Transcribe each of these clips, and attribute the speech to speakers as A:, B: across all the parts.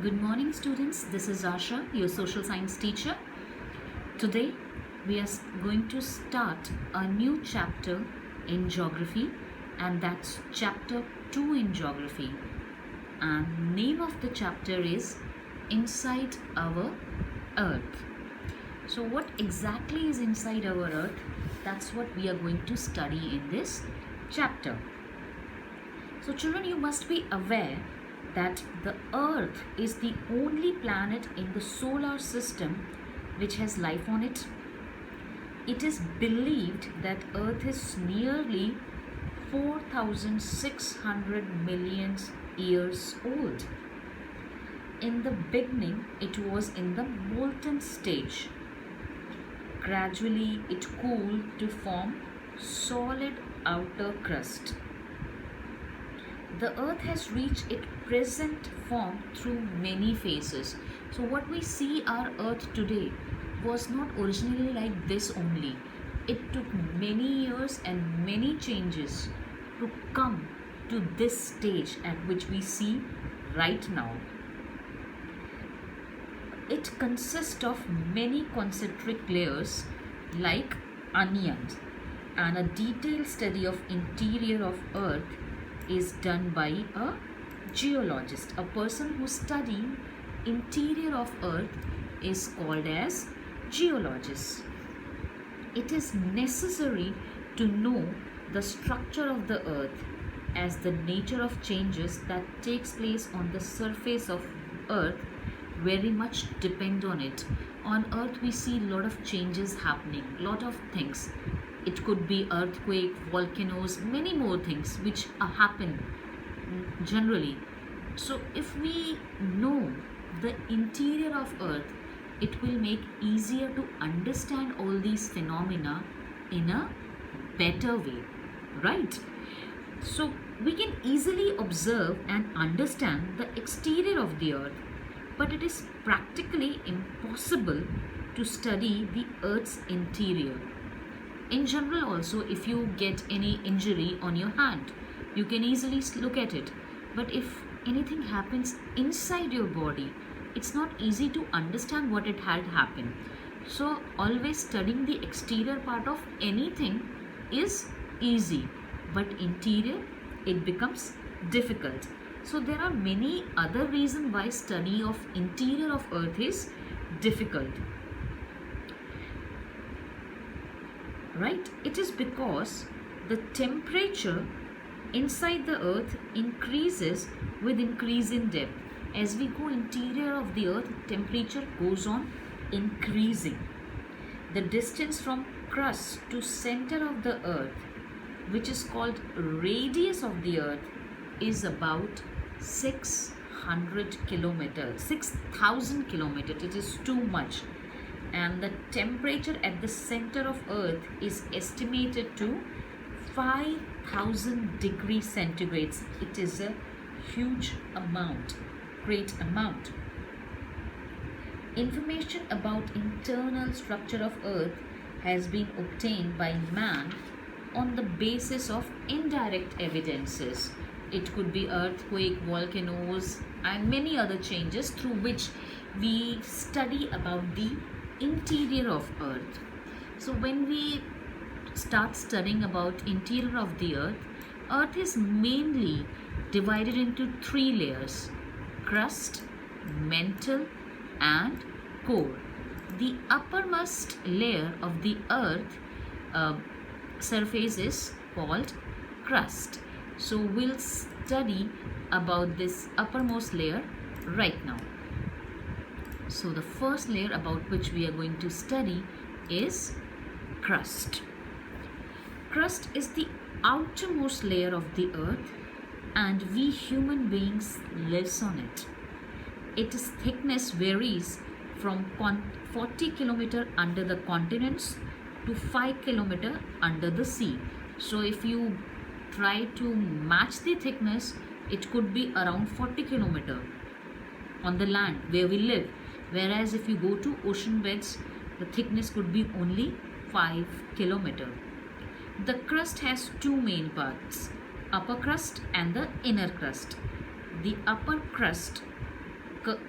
A: Good morning, students. This is Asha, your social science teacher. Today, we are going to start a new chapter in geography, and that's chapter 2 in geography. And name of the chapter is Inside Our Earth. So, what exactly is inside our Earth? That's what we are going to study in this chapter. So, children, you must be aware that the Earth is the only planet in the solar system which has life on it. It is believed that Earth is nearly 4,600 million years old. In the beginning, it was in the molten stage. Gradually, it cooled to form solid outer crust. The Earth has reached its present form through many phases. So what we see our Earth today was not originally like this only. It took many years and many changes to come to this stage at which we see right now. It consists of many concentric layers like onions, and a detailed study of interior of Earth is done by a geologist. A person who studies interior of Earth is called as geologist. It is necessary to know the structure of the Earth, as the nature of changes that takes place on the surface of Earth very much depend on it. On Earth we see a lot of changes happening, lot of things. It could be earthquake, volcanoes, many more things which happen generally. So if we know the interior of Earth, it will make easier to understand all these phenomena in a better way, right? So we can easily observe and understand the exterior of the Earth, but it is practically impossible to study the Earth's interior. In general also, if you get any injury on your hand, you can easily look at it. But if anything happens inside your body, it's not easy to understand what it had happened. So always studying the exterior part of anything is easy, but interior, it becomes difficult. So there are many other reasons why study of interior of Earth is difficult. Right? It is because the temperature inside the Earth increases with increase in depth. As we go interior of the Earth, temperature goes on increasing. The distance from crust to center of the Earth, which is called radius of the Earth, is about 600 kilometers, 6,000 kilometers. It is too much. And the temperature at the center of Earth is estimated to 5,000 degrees centigrades. It is a huge amount, great amount. Information about internal structure of Earth has been obtained by man on the basis of indirect evidences. It could be earthquake, volcanoes, and many other changes through which we study about the interior of Earth. So when we start studying about interior of the Earth, Earth is mainly divided into three layers: crust, mantle, and core. The uppermost layer of the Earth surface is called crust. So we'll study about this uppermost layer right now. So the first layer about which we are going to study is crust. Crust is the outermost layer of the Earth, and we human beings lives on it. Its thickness varies from 40 kilometer under the continents to 5 kilometer under the sea. So if you try to match the thickness, it could be around 40 kilometer on the land where we live. Whereas if you go to ocean beds, the thickness could be only 5 kilometer. The crust has two main parts: upper crust and the inner crust. The upper crust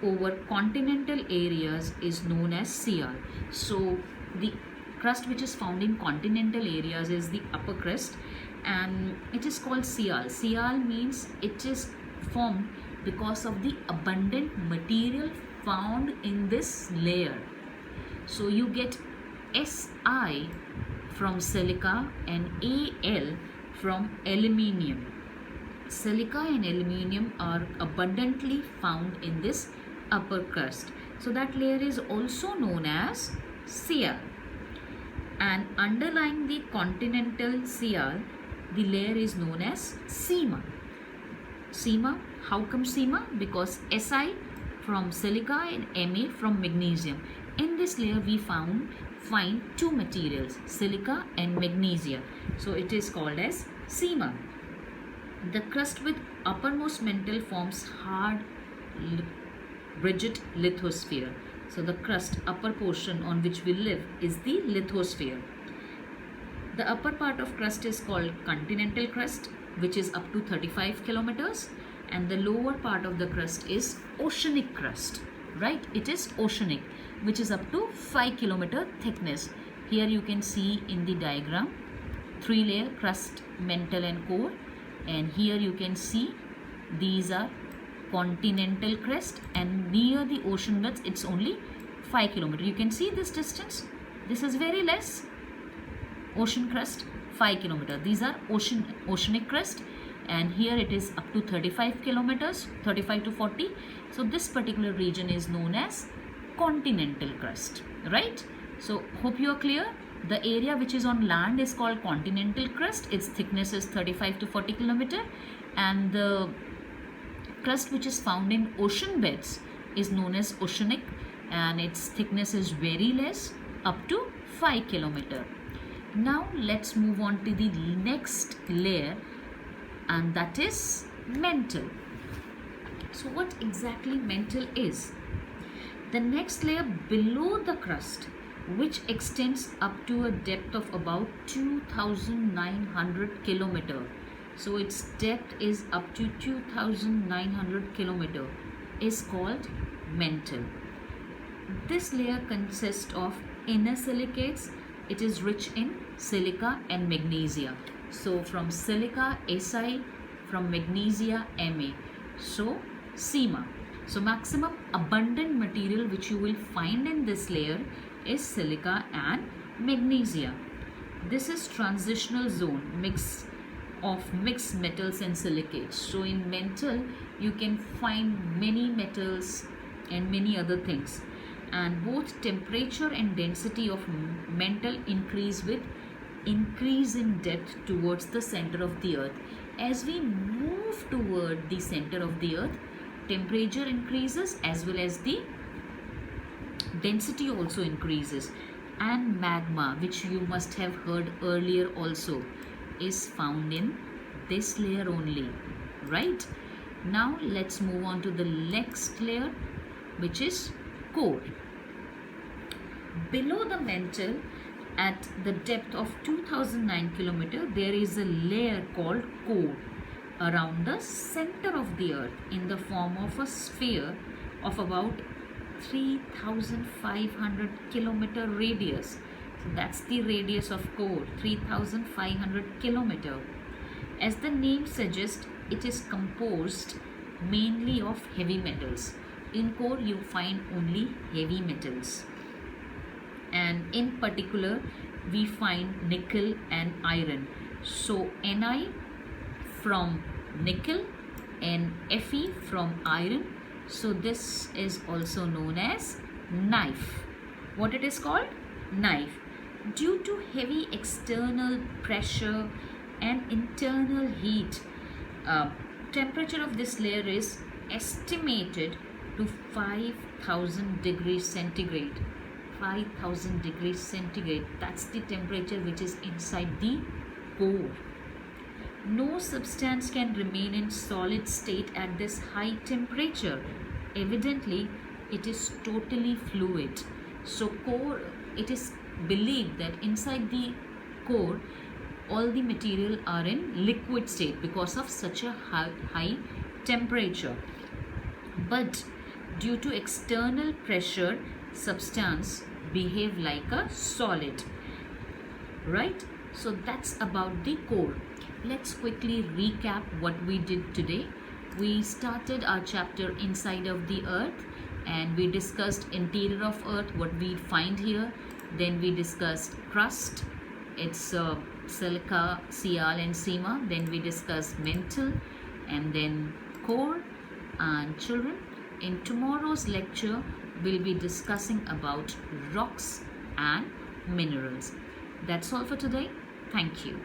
A: over continental areas is known as CR. So the crust which is found in continental areas is the upper crust, and it is called CR. CR means it is formed because of the abundant material found in this layer. So you get Si from silica and Al from aluminium. Silica and aluminium are abundantly found in this upper crust. So that layer is also known as CR. And underlying the continental CR, the layer is known as SEMA. SEMA, how come SEMA? Because Si from silica and Ma from magnesium. In this layer we find two materials, silica and magnesia. So it is called as SEMA. The crust with uppermost mantle forms hard, rigid lithosphere. So the crust, upper portion on which we live, is the lithosphere. The upper part of crust is called continental crust, which is up to 35 kilometers, and the lower part of the crust is oceanic crust, right? It is oceanic, which is up to 5 kilometer thickness. Here you can see in the diagram 3-layer crust, mantle and core, and here you can see these are continental crust, and near the ocean beds it's only 5 kilometers. You can see this distance. This is very less. Ocean crust 5 kilometers. These are oceanic crust, and here it is up to 35 kilometers, 35 to 40. So this particular region is known as continental crust, right? So hope you are clear. The area which is on land is called continental crust. Its thickness is 35 to 40 kilometer, and the crust which is found in ocean beds is known as oceanic, and its thickness is very less, up to 5 kilometer. Now let's move on to the next layer, and that is mantle. So what exactly mantle is? The next layer below the crust, which extends up to a depth of about 2,900 kilometer. So its depth is up to 2,900 kilometer, is called mantle. This layer consists of inner silicates. It is rich in silica and magnesia. So from silica Si, from magnesia Ma. So SEMA. So maximum abundant material which you will find in this layer is silica and magnesia. This is transitional zone, mix of mixed metals and silicates. So in mantle you can find many metals and many other things, and both temperature and density of mantle increase with increase in depth towards the center of the earth. As we move toward the center of the earth, temperature increases as well as the density also increases, and magma, which you must have heard earlier also, is found in this layer only, right? Now let's move on to the next layer, which is core. Below the mantle, at the depth of 2009 kilometer, there is a layer called core around the center of the earth in the form of a sphere of about 3,500 kilometer radius. So that's the radius of core, 3,500 kilometer. As the name suggests, it is composed mainly of heavy metals. In core you find only heavy metals, and in particular we find nickel and iron. So Ni from nickel and Fe from iron. So this is also known as knife. What it is called? Knife. Due to heavy external pressure and internal heat, temperature of this layer is estimated to 5,000 degrees centigrade. 5,000 degrees centigrade, that's the temperature which is inside the core. No substance can remain in solid state at this high temperature. Evidently, it is totally fluid. So core, it is believed that inside the core, all the material are in liquid state because of such a high temperature. But due to external pressure, substance behave like a solid, right? So that's about the core. Let's quickly recap what we did today. We started our chapter inside of the earth, and we discussed interior of earth, what we find here. Then we discussed crust, its silica, Cl and Sema. Then we discussed mantle, and then core. And children, in tomorrow's lecture we'll be discussing about rocks and minerals. That's all for today. Thank you.